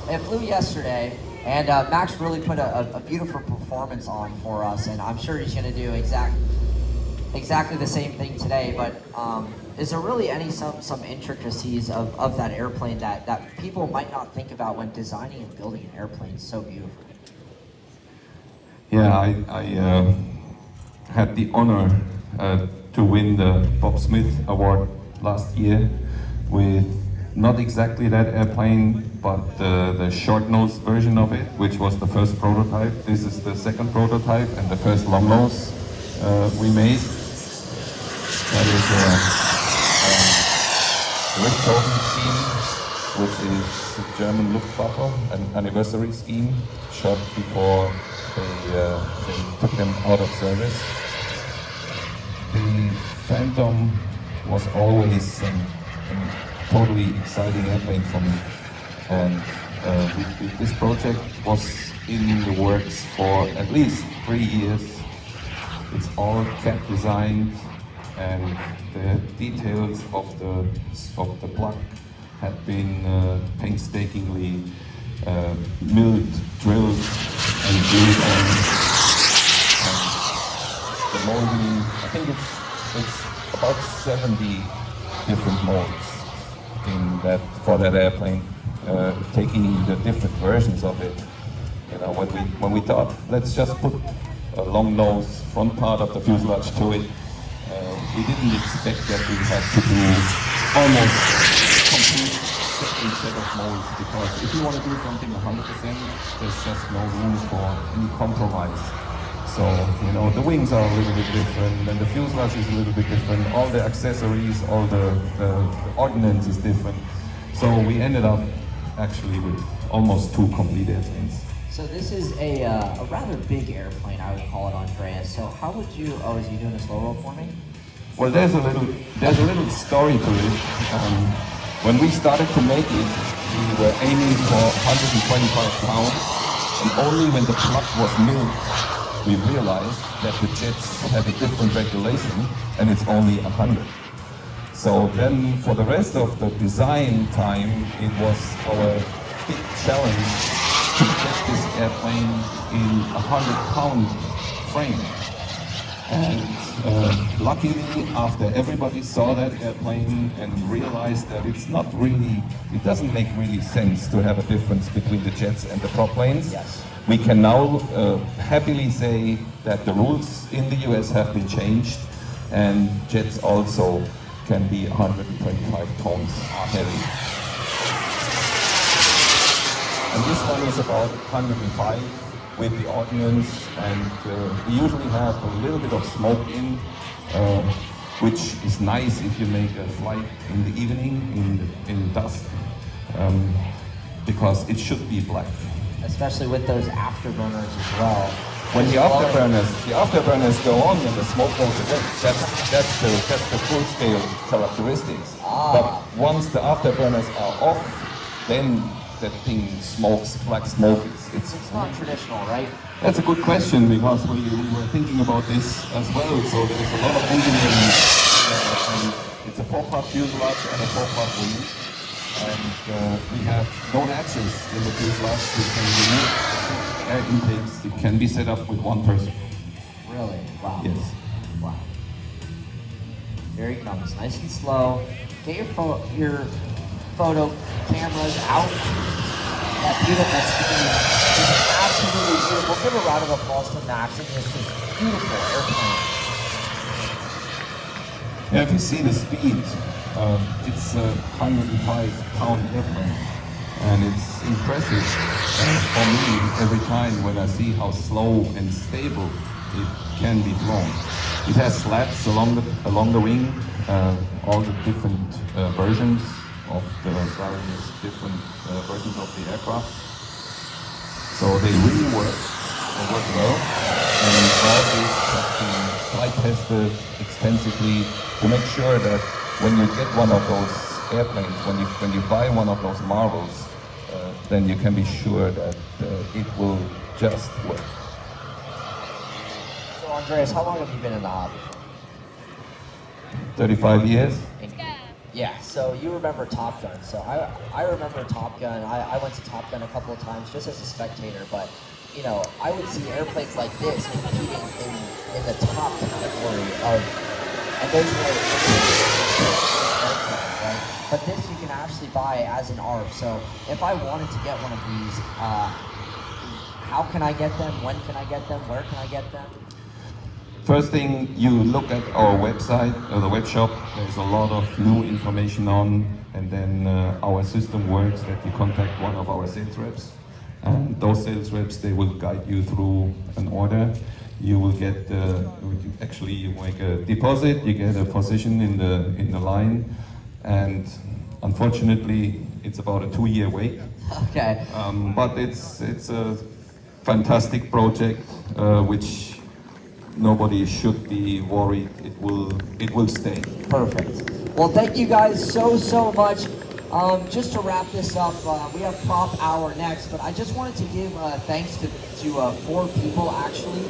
It flew yesterday, and Max really put a beautiful performance on for us, and I'm sure he's going to do exactly the same thing today. But is there really some intricacies of that airplane that people might not think about when designing and building an airplane so beautifully? Yeah, I had the honor to win the Bob Smith Award last year with not exactly that airplane, but the short-nose version of it, which was the first prototype. This is the second prototype and the first long-nose we made. That is a Richthofen scheme, which is the German Luftwaffe, an anniversary scheme, shot before they took them out of service. The Phantom was always a totally exciting airplane for me, and this project was in the works for at least 3 years. It's all CAD designed, and the details of the plug had been painstakingly milled, drilled, and glued on. The molding, I think it's about 70 different molds for that airplane, taking the different versions of it. You know, when we thought, let's just put a long nose front part of the fuselage to it, we didn't expect that we had to do almost complete second set of molds, because if you want to do something 100%, there's just no room for any compromise. So, you know, the wings are a little bit different, and the fuselage is a little bit different, all the accessories, all the ordnance is different. So we ended up actually with almost 2 complete airplanes. So this is a rather big airplane, I would call it, Andreas. So how would you, oh, is he doing a slow roll for me? Well, there's a little story to it. When we started to make it, we were aiming for 125 pounds, and only when the plug was milled, we realized that the jets have a different regulation, and it's only 100. So then, for the rest of the design time, it was our big challenge to get this airplane in a 100-pound frame. And luckily, after everybody saw that airplane and realized that it doesn't make really sense to have a difference between the jets and the prop planes. Yes. We can now happily say that the rules in the US have been changed, and jets also can be 125 tons heavy. And this one is about 105 with the ordnance, and we usually have a little bit of smoke in, which is nice if you make a flight in the evening, in dusk, because it should be black. Especially with those afterburners as well. When the afterburners go on and the smoke goes away, that's the full scale characteristics. But once the afterburners are off, then that thing smokes black smoke. It's not traditional, right? That's a good question, because we were thinking about this as well. So there's a lot of engineering. And it's a 4-part fuselage and a 4-part wing. And we have no hatches in the fuselage. We can remove air intakes. It can be set up with one person. Really? Wow. Yes. Wow. Here he comes, nice and slow. Get your photo cameras out. That beautiful speed. This is absolutely beautiful. Give a round of applause to Max and this is beautiful airplane. Yeah, if you see the speed, it's a 105-pound airplane, and it's impressive for me every time when I see how slow and stable it can be flown. It has slats along the wing, all the different versions of the various different versions of the aircraft. So they really work well, and all this has been flight tested extensively to make sure that when you get one of those airplanes, when you buy one of those marvels, then you can be sure that it will just work. So Andreas, how long have you been in the hobby? 35 years. Yeah, so you remember Top Gun. So I remember Top Gun. I went to Top Gun a couple of times just as a spectator, but you know, I would see airplanes like this competing in the top category of, and those were airplanes, right? But this you can actually buy as an ARF. So if I wanted to get one of these, how can I get them? When can I get them? Where can I get them? First thing, you look at our website, the web shop. There's a lot of new information on, and then our system works that you contact one of our sales reps, and those sales reps, they will guide you through an order. You will get actually you make a deposit, you get a position in the line, and unfortunately, it's about a 2-year wait. Okay. But it's a fantastic project, which nobody should be worried. It will stay. Perfect. Well, thank you guys so much. Just to wrap this up, we have prop hour next, but I just wanted to give thanks to 4 people actually.